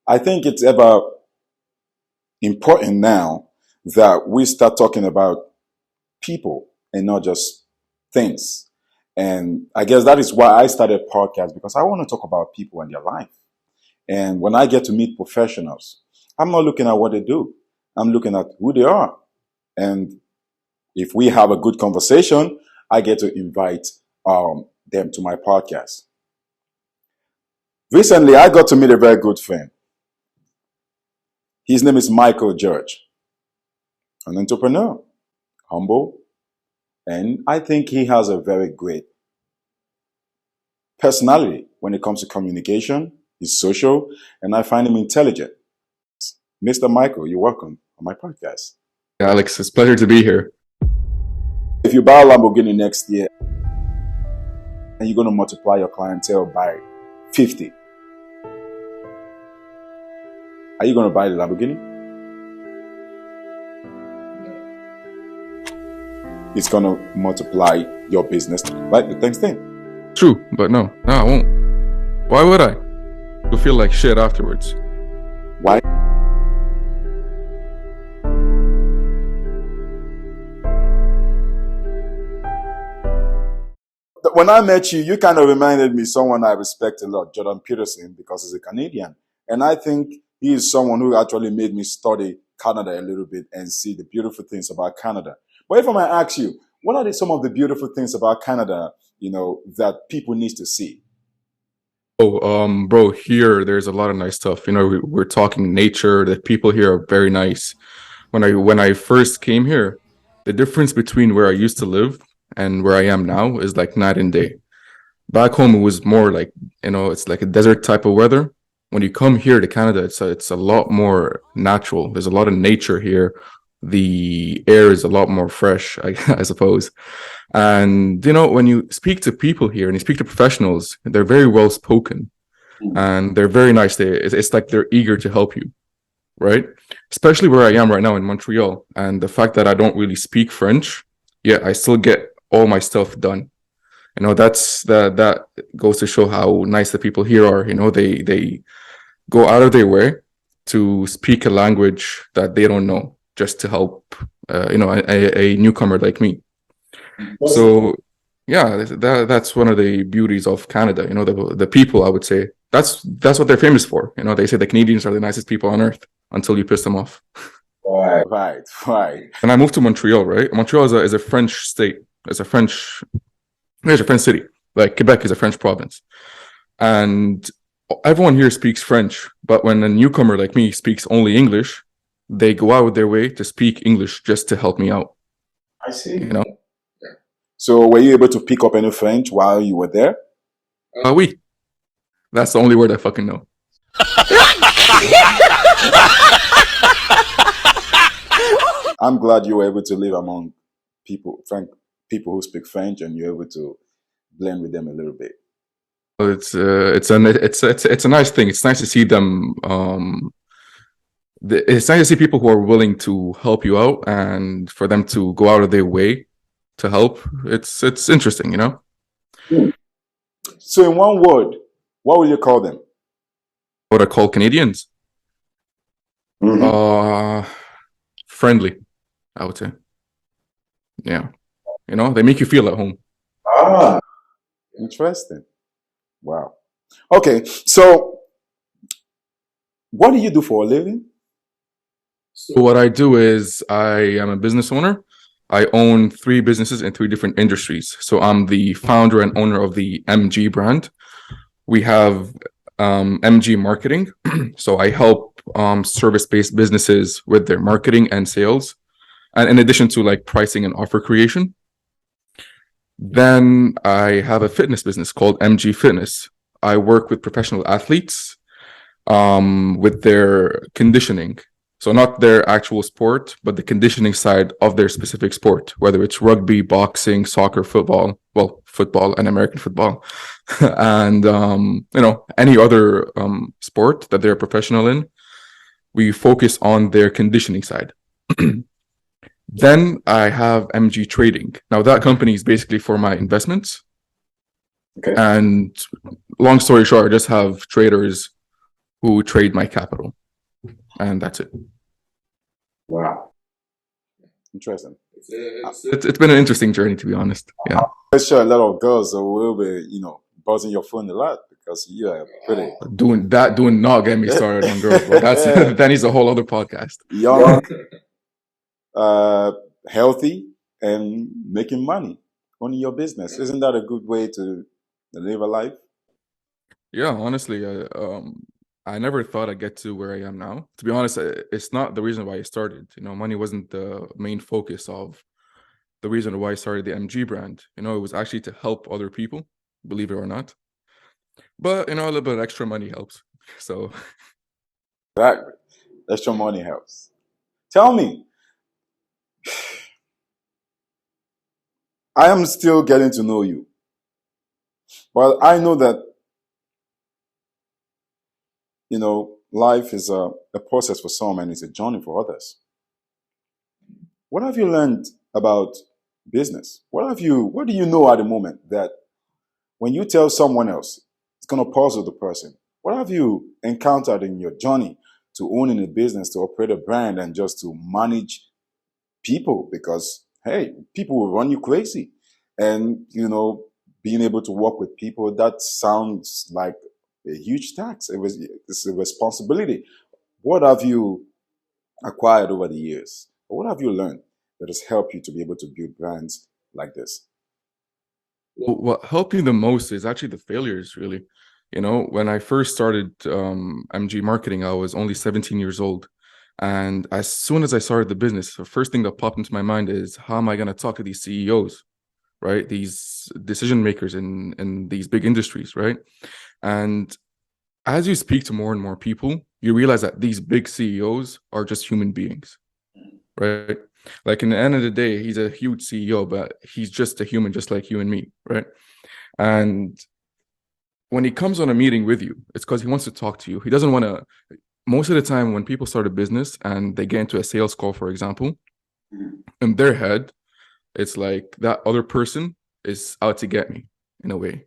I think it's about important now that we start talking about people and not just things. And I guess that is why I started podcast because I want to talk about people and their life. And when I get to meet professionals, I'm not looking at what they do. I'm looking at who they are. And if we have a good conversation, I get to invite them to my podcast. Recently, I got to meet a very good friend. His name is Michael George, an entrepreneur, humble, and I think he has a very great personality when it comes to communication. He's social, and I find him intelligent. Mr. Michael, you're welcome on my podcast. Alex, it's a pleasure to be here. If you buy a Lamborghini next year and you're going to multiply your clientele by 50, are you going to buy the Lamborghini? It's going to multiply your business, right? The next thing. True, but no, I won't. Why would I? You'll feel like shit afterwards. Why? When I met you, you kind of reminded me of someone I respect a lot, Jordan Peterson, because he's a Canadian. And I think he is someone who actually made me study Canada a little bit and see the beautiful things about Canada. But if I might ask you, what are some of the beautiful things about Canada, that people need to see? Oh, bro, here there's a lot of nice stuff. We're talking nature. The people here are very nice. When I first came here, the difference between where I used to live and where I am now is like night and day. Back home, it was more like, it's like a desert type of weather. When you come here to Canada, it's a lot more natural. There's a lot of nature here. The air is a lot more fresh, I suppose. And, when you speak to people here and you speak to professionals, they're very well spoken and they're very nice. It's like they're eager to help you, right? Especially where I am right now in Montreal. And the fact that I don't really speak French, yet I still get all my stuff done. That goes to show how nice the people here are. They go out of their way to speak a language that they don't know just to help, a newcomer like me. So, yeah, that's one of the beauties of Canada. The people, I would say, that's what they're famous for. They say the Canadians are the nicest people on earth until you piss them off. Right. And I moved to Montreal, right? Montreal is a French state. It's a French city. Like Quebec is a French province. And everyone here speaks French. But when a newcomer like me speaks only English, they go out of their way to speak English just to help me out. I see. So were you able to pick up any French while you were there? Oui. That's the only word I fucking know. I'm glad you were able to live among people who speak French, and you're able to blend with them a little bit. It's a nice thing. It's nice to see them. It's nice to see people who are willing to help you out and for them to go out of their way to help. It's interesting, So in one word, what will you call them? What I call Canadians? Friendly, I would say. Yeah. They make you feel at home. Interesting. Wow. Okay, so what do you do for a living? So what I do is I am a business owner. I own 3 businesses in 3 different industries. So I'm the founder and owner of the MG brand. We have MG Marketing. So I help service-based businesses with their marketing and sales, and in addition to like pricing and offer creation. Then I have a fitness business called MG Fitness. I work with professional athletes with their conditioning. So not their actual sport, but the conditioning side of their specific sport, whether it's rugby, boxing, soccer, football, football and American football, and, any other sport that they're professional in. We focus on their conditioning side. Then I have MG Trading. Now that company is basically for my investments. Okay. And long story short, I just have traders who trade my capital, and that's it. Wow. Interesting. It's been an interesting journey, to be honest. Yeah, I'm sure a lot of girls will be, buzzing your phone a lot because you are pretty doing not get me started on girls, bro. That's that needs a whole other podcast. young, uh, healthy, and making money owning your business. Isn't that a good way to live a life? Yeah, honestly, I never thought I'd get to where I am now. To be honest, it's not the reason why I started. Money wasn't the main focus of the reason why I started the MG brand. It was actually to help other people, believe it or not. But a little bit of extra money helps. So Exactly. Extra money helps. Tell me, I am still getting to know you, but I know that life is a process for some and it's a journey for others. What have you learned about business? What do you know at the moment that when you tell someone else, it's going to puzzle the person? What have you encountered in your journey to owning a business, to operate a brand, and just to manage people? Because, hey, people will run you crazy. And, being able to work with people, that sounds like a huge tax. It's a responsibility. What have you acquired over the years? What have you learned that has helped you to be able to build brands like this? what helped me the most is actually the failures, really. When I first started MG marketing, I was only 17 years old. And as soon as I started the business, the first thing that popped into my mind is, how am I going to talk to these CEOs, right? These decision makers in these big industries, right? And as you speak to more and more people, you realize that these big CEOs are just human beings, right? Like, in the end of the day, he's a huge CEO, but he's just a human, just like you and me, right? And when he comes on a meeting with you, it's because he wants to talk to you. He doesn't want to. Most of the time, when people start a business and they get into a sales call, for example, in their head, it's like that other person is out to get me, in a way.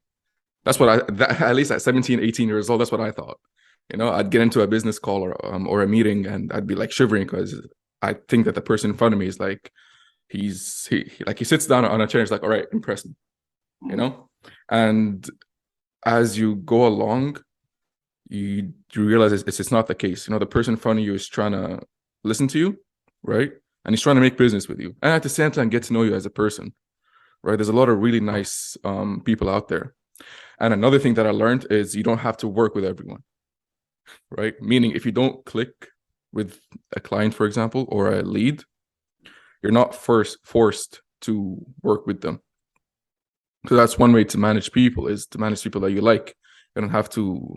That's what at least at 17, 18 years old, that's what I thought. I'd get into a business call or a meeting and I'd be like shivering because I think that the person in front of me is like, he sits down on a chair, he's like, all right, impress me, and as you go along, you realize it's not the case. The person in front of you is trying to listen to you, right? And he's trying to make business with you, and at the same time get to know you as a person, right? There's a lot of really nice people out there. And another thing that I learned is you don't have to work with everyone, right? Meaning, if you don't click with a client, for example, or a lead, you're not forced to work with them. So that's one way to manage people, is to manage people that you like. You don't have to,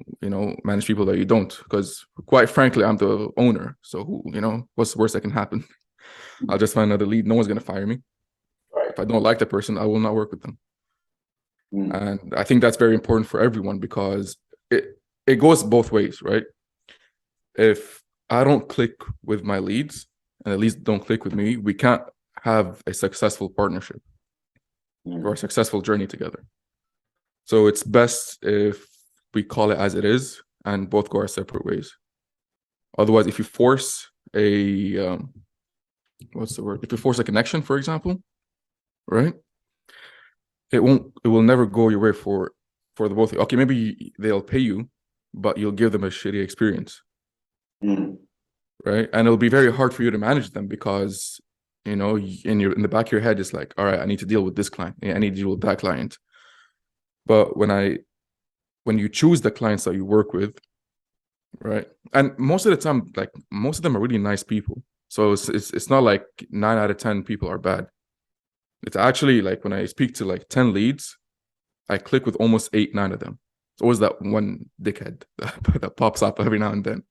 manage people that you don't, because quite frankly, I'm the owner. So what's the worst that can happen? I'll just find another lead. No one's going to fire me. Right. If I don't like the person, I will not work with them. Mm. And I think that's very important for everyone, because it goes both ways, right? If I don't click with my leads and the leads don't click with me, we can't have a successful partnership or a successful journey together. So it's best if we call it as it is and both go our separate ways. Otherwise, if you force a what's the word? If you force a connection, for example, right? It will never go your way for the both of you. Okay, maybe they'll pay you, but you'll give them a shitty experience. Mm. Right? And it'll be very hard for you to manage them, because in the back of your head, it's like, all right, I need to deal with this client. I need to deal with that client. But when you choose the clients that you work with, right? And most of the time, like, most of them are really nice people. So it's not like 9 out of 10 people are bad. It's actually like, when I speak to like 10 leads, I click with almost 8, 9 of them. It's always that one dickhead that pops up every now and then,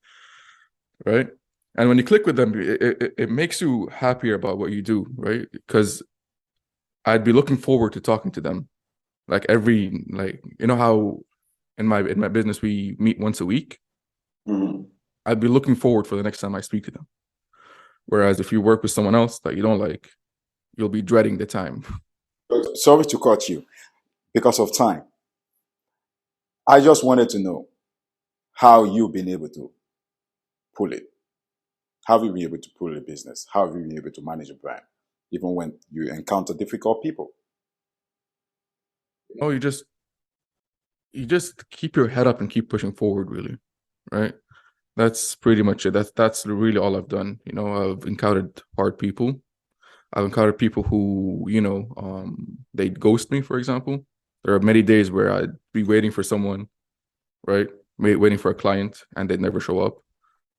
right? And when you click with them, it makes you happier about what you do, right? Because I'd be looking forward to talking to them. Like, how in my business we meet once a week. Mm-hmm. I'd be looking forward for the next time I speak to them. Whereas if you work with someone else that you don't like, you'll be dreading the time. Sorry to cut you because of time. I just wanted to know, how you've been able to pull it. How have you been able to pull a business? How have you been able to manage a brand, even when you encounter difficult people? Oh, you just keep your head up and keep pushing forward, really, right? That's pretty much it. That's really all I've done. I've encountered hard people. I've encountered people who, they'd ghost me, for example. There are many days where I'd be waiting for someone, right? Waiting for a client, and they'd never show up.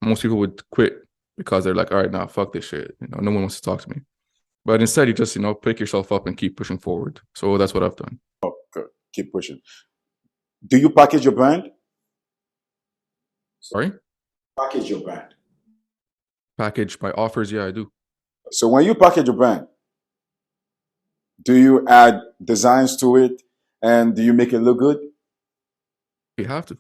Most people would quit because they're like, all right, nah, fuck this shit. No one wants to talk to me. But instead, you just, pick yourself up and keep pushing forward. So that's what I've done. Oh, good. Keep pushing. Do you package your brand? Sorry? Package your brand. Package my offers? Yeah, I do. So when you package your brand, do you add designs to it and do you make it look good? You have to.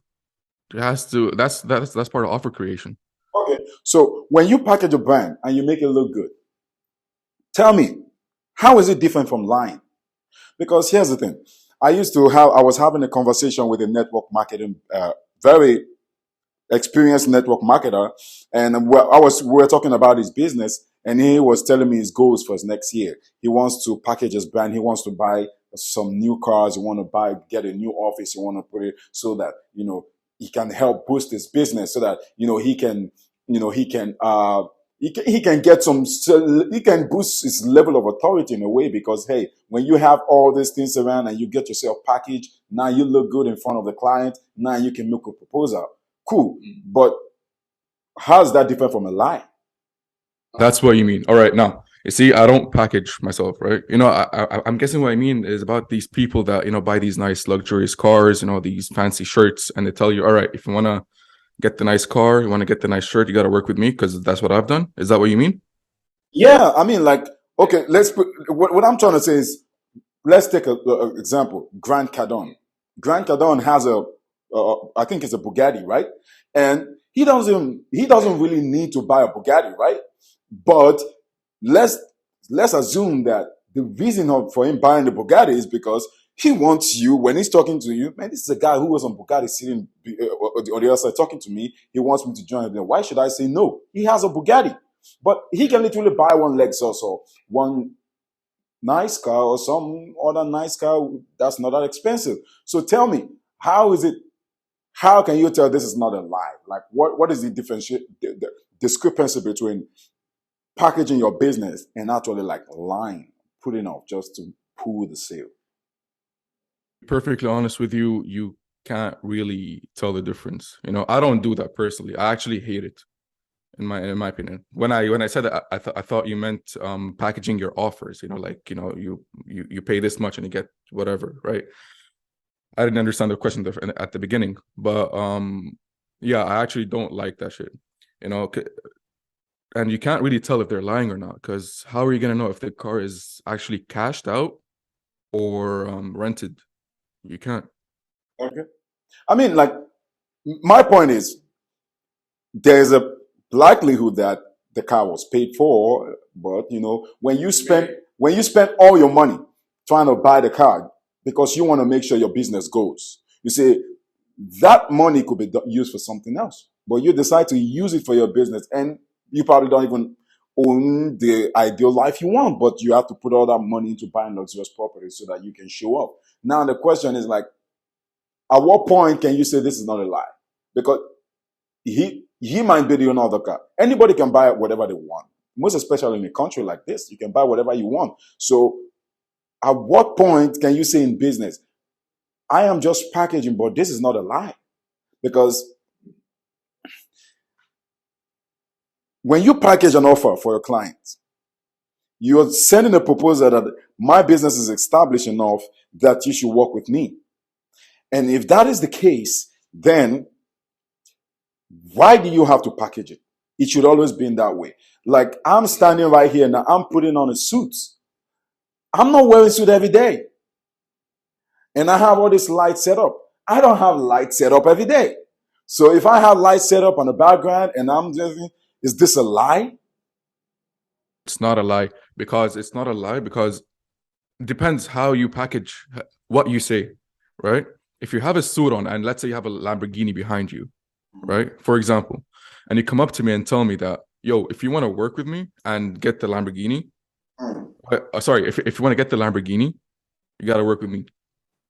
It has to. That's part of offer creation. Okay. So when you package a brand and you make it look good, tell me, how is it different from lying? Because here's the thing. I was having a conversation with a network marketing, very experienced network marketer, and we were talking about his business, and he was telling me his goals for his next year. He wants to package his brand. He wants to buy some new cars. He want to get a new office. He want to put it so that he can help boost his business, so that he can get he can boost his level of authority in a way, because hey, when you have all these things around and you get yourself packaged, now you look good in front of the client. Now you can make a proposal. Cool. But how's that different from a lie? That's what you mean. All right. Now, you see, I don't package myself, right? I'm guessing what I mean is about these people that, buy these nice luxurious cars, these fancy shirts, and they tell you, all right, if you want to get the nice car, you want to get the nice shirt, you got to work with me because that's what I've done. Is that what you mean? Yeah. I mean, like, okay, what I'm trying to say is, let's take an example. Grant Cardone. Grant Cardone has I think it's a Bugatti, right? And he doesn't really need to buy a Bugatti, right? But let's assume that the reason for him buying the Bugatti is because he wants you, when he's talking to you, man, this is a guy who was on Bugatti sitting on the other side talking to me. He wants me to join him. Why should I say no? He has a Bugatti. But he can literally buy one Lexus or one nice car or some other nice car that's not that expensive. So tell me, how can you tell this is not a lie? Like, what is the discrepancy between packaging your business and actually like lying, putting off just to pull the sale? Perfectly honest with you, you can't really tell the difference. I don't do that personally. I actually hate it, in my opinion. When I said that, I thought you meant packaging your offers. Like you pay this much and you get whatever, right? I didn't understand the question at the beginning, but yeah, I actually don't like that shit. And you can't really tell if they're lying or not, because how are you gonna know if the car is actually cashed out or rented? You can't. Okay. I mean, like, my point is, there's a likelihood that the car was paid for, but when you spend all your money trying to buy the car because you want to make sure your business goes, you say that money could be used for something else, but you decide to use it for your business, and you probably don't even own the ideal life you want, but you have to put all that money into buying luxurious property so that you can show up. Now the question is, like, at what point can you say this is not a lie? Because he might be the owner of the car. Anybody can buy whatever they want. Most especially in a country like this, you can buy whatever you want. So at what point can you say in business, I am just packaging, but this is not a lie? Because when you package an offer for your client, you're sending a proposal that my business is established enough that you should work with me. And if that is the case, then why do you have to package it? It should always be in that way. Like, I'm standing right here now, I'm putting on a suit. I'm not wearing a suit every day. And I have all this light set up. I don't have light set up every day. So if I have light set up on the background and I'm just, is this a lie? It's not a lie, because it depends how you package what you say, right? If you have a suit on and let's say you have a Lamborghini behind you, right? For example, and you come up to me and tell me that, yo, if you want to work with me and get the Lamborghini, Mm. sorry, if you want to get the Lamborghini, you got to work with me,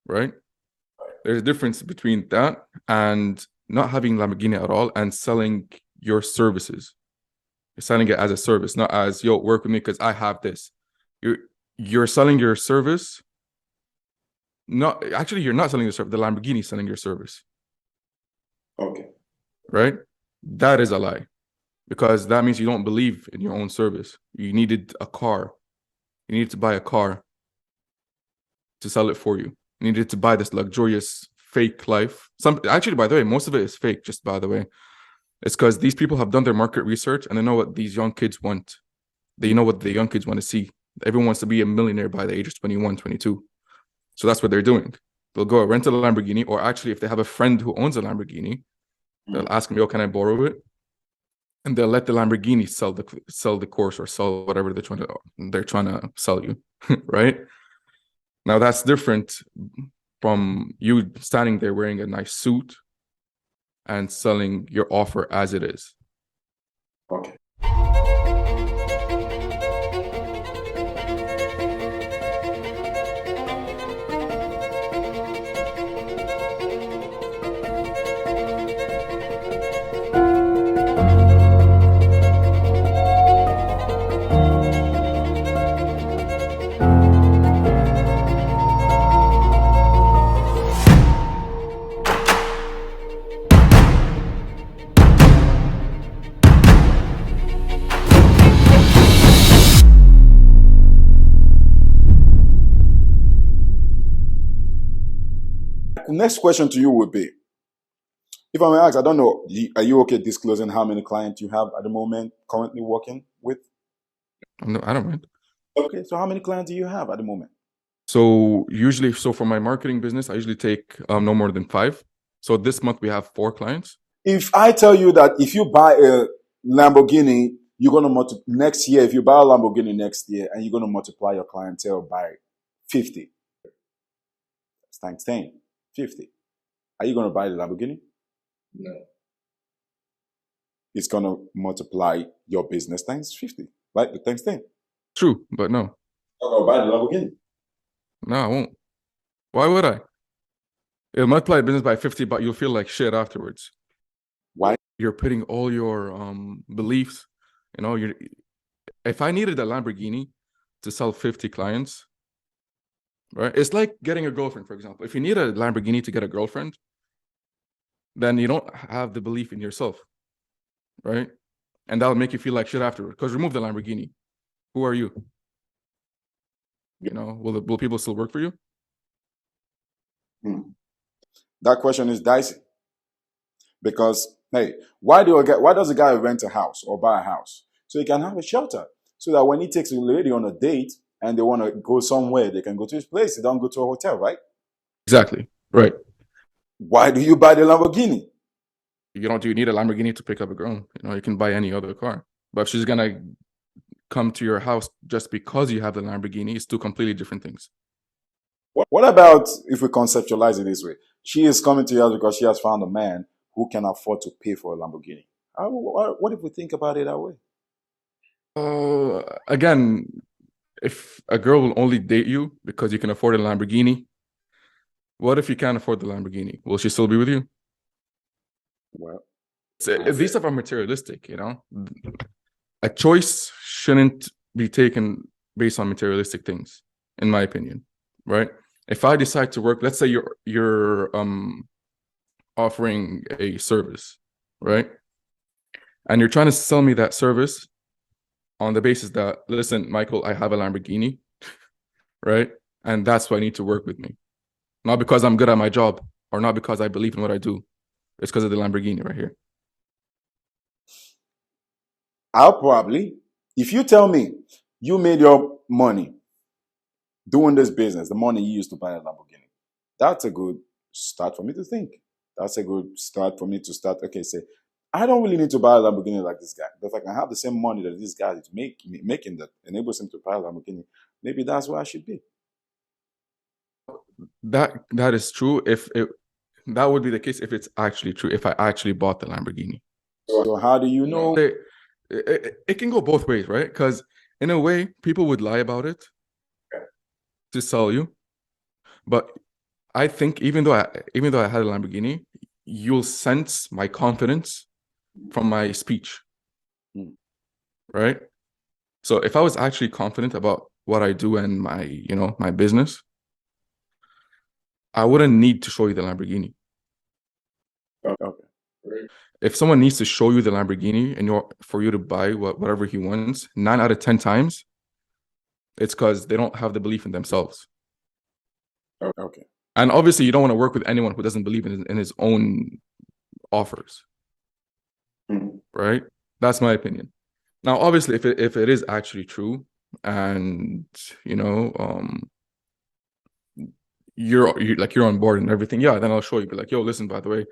right? There's a difference between that and not having Lamborghini at all and selling your services. You're selling it as a service, not as, yo, work with me because I have this. You're you're selling your service. Not actually, you're not selling your service. The Lamborghini is selling your service, Okay. right? That is a lie because that means you don't believe in your own service. You needed a car. You needed to buy a car to sell it for you. You needed to buy this luxurious fake life. Some actually, by the way, most of it is fake. Just by the way, it's because these people have done their market research and they know what these young kids want. They know what the young kids want to see. Everyone wants to be a millionaire by the age of 21, 22. So that's what they're doing. They'll go rent a Lamborghini, or actually, if they have a friend who owns a Lamborghini, they'll ask me, "Oh, can I borrow it?" And they'll let the Lamborghini sell the course or sell whatever they're trying to sell you, right? Now that's different from you standing there wearing a nice suit and selling your offer as it is. Okay. Next question to you would be, if I may ask, I don't know, are you okay disclosing how many clients you have at the moment currently working with? I don't mind. Okay, so how many clients do you have at the moment? So usually, so for my marketing business, I usually take no more than 5. So this month we have 4 clients. If I tell you that if you buy a Lamborghini, you're going to multiply next year, if you buy a Lamborghini next year and you're going to multiply your clientele by 50, that's times 10, 50. Are you going to buy the Lamborghini? No. It's going to multiply your business times 50, right? The times 10. True, but no. I'm going to buy the Lamborghini. No, I won't. Why would I? It'll multiply business by 50, but you'll feel like shit afterwards. Why? You're putting all your beliefs, you're if I needed a Lamborghini to sell 50 clients, right? It's like getting a girlfriend, for example. If you need a Lamborghini to get a girlfriend, then you don't have the belief in yourself, right? And that'll make you feel like shit afterwards. Because remove the Lamborghini. Who are you? Will people still work for you? That question is dicey. Because, hey, why does a guy rent a house or buy a house? So he can have a shelter. So that when he takes a lady on a date and they want to go somewhere, they can go to his place. They don't go to a hotel, right? Exactly. Right. Why do you buy the Lamborghini? Do you need a Lamborghini to pick up a girl? You can buy any other car. But if she's gonna come to your house just because you have the Lamborghini, it's two completely different things. What about if we conceptualize it this way? She is coming to you because she has found a man who can afford to pay for a Lamborghini. What if we think about it that way? Again, if a girl will only date you because you can afford a Lamborghini, what if you can't afford the Lamborghini? Will she still be with you? Well, these stuff are materialistic, A choice shouldn't be taken based on materialistic things, in my opinion, right? If I decide to work, let's say you're offering a service, right? And you're trying to sell me that service on the basis that, listen, Michael, I have a Lamborghini, right? And that's why I need to work with me. Not because I'm good at my job or not because I believe in what I do. It's because of the Lamborghini right here. I'll probably, if you tell me you made your money doing this business, the money you used to buy a Lamborghini, that's a good start for me to think. That's a good start for me to start. Okay, say, I don't really need to buy a Lamborghini like this guy. But if I can have the same money that this guy is making that enables him to buy a Lamborghini, maybe that's where I should be. That is true that would be the case if it's actually true, if I actually bought the Lamborghini. So how do you know? It can go both ways, right? Because in a way, people would lie about it to sell you. But I think even though I had a Lamborghini, you'll sense my confidence from my speech, Hmm. right? So if I was actually confident about what I do and my business, I wouldn't need to show you the Lamborghini. Okay. If someone needs to show you the Lamborghini and for you to buy whatever he wants, 9 out of 10 times, it's because they don't have the belief in themselves. Okay. And obviously, you don't want to work with anyone who doesn't believe in his own offers, right? That's my opinion. Now, obviously, if it is actually true, and you're on board and everything, yeah, then I'll show you. Be like, yo, listen, by the way,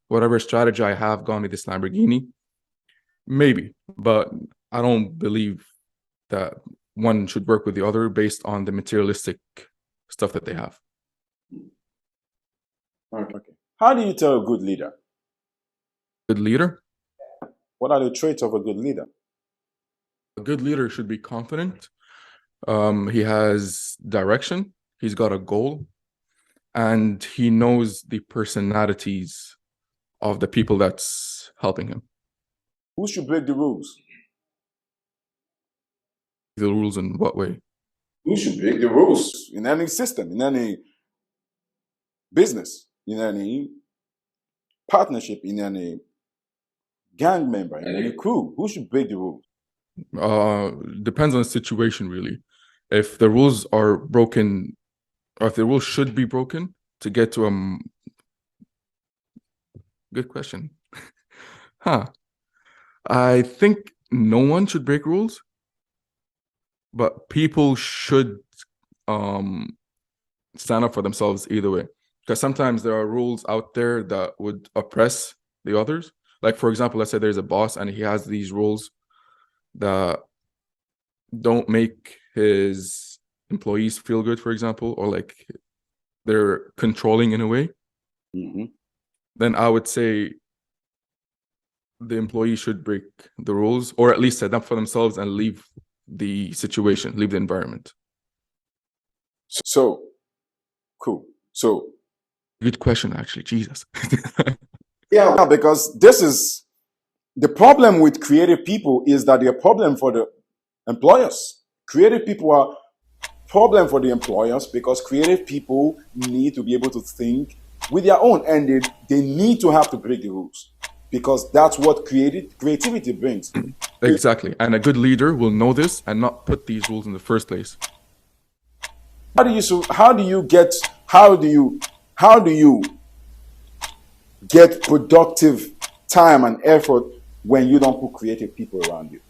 whatever strategy I have got me this Lamborghini, maybe, but I don't believe that one should work with the other based on the materialistic stuff that they have. Okay. How do you tell a good leader? Good leader? What are the traits of a good leader? A good leader should be confident. He has direction. He's got a goal, and he knows the personalities of the people that's helping him. Who should break the rules? The rules in what way? Who should break the rules in any system, in any business, in any partnership, in any gang member, in any crew? Who should break the rules? Depends on the situation, really. If the rules are broken, or if the rules should be broken to get to a good question. I think no one should break rules, but people should stand up for themselves either way. Because sometimes there are rules out there that would oppress the others. Like, for example, let's say there's a boss and he has these rules that don't make his employees feel good, for example, or like they're controlling in a way. Then I would say the employee should break the rules, or at least set up for themselves and leave the situation, leave the environment. So, cool. So, good question, actually. Jesus. Yeah, because this is the problem with creative people, is that they're a problem for the employers. Creative people are problem for the employers because creative people need to be able to think with their own, and they need to have to break the rules because that's what creativity brings. Exactly. And a good leader will know this and not put these rules in the first place. How do you get productive time and effort when you don't put creative people around you?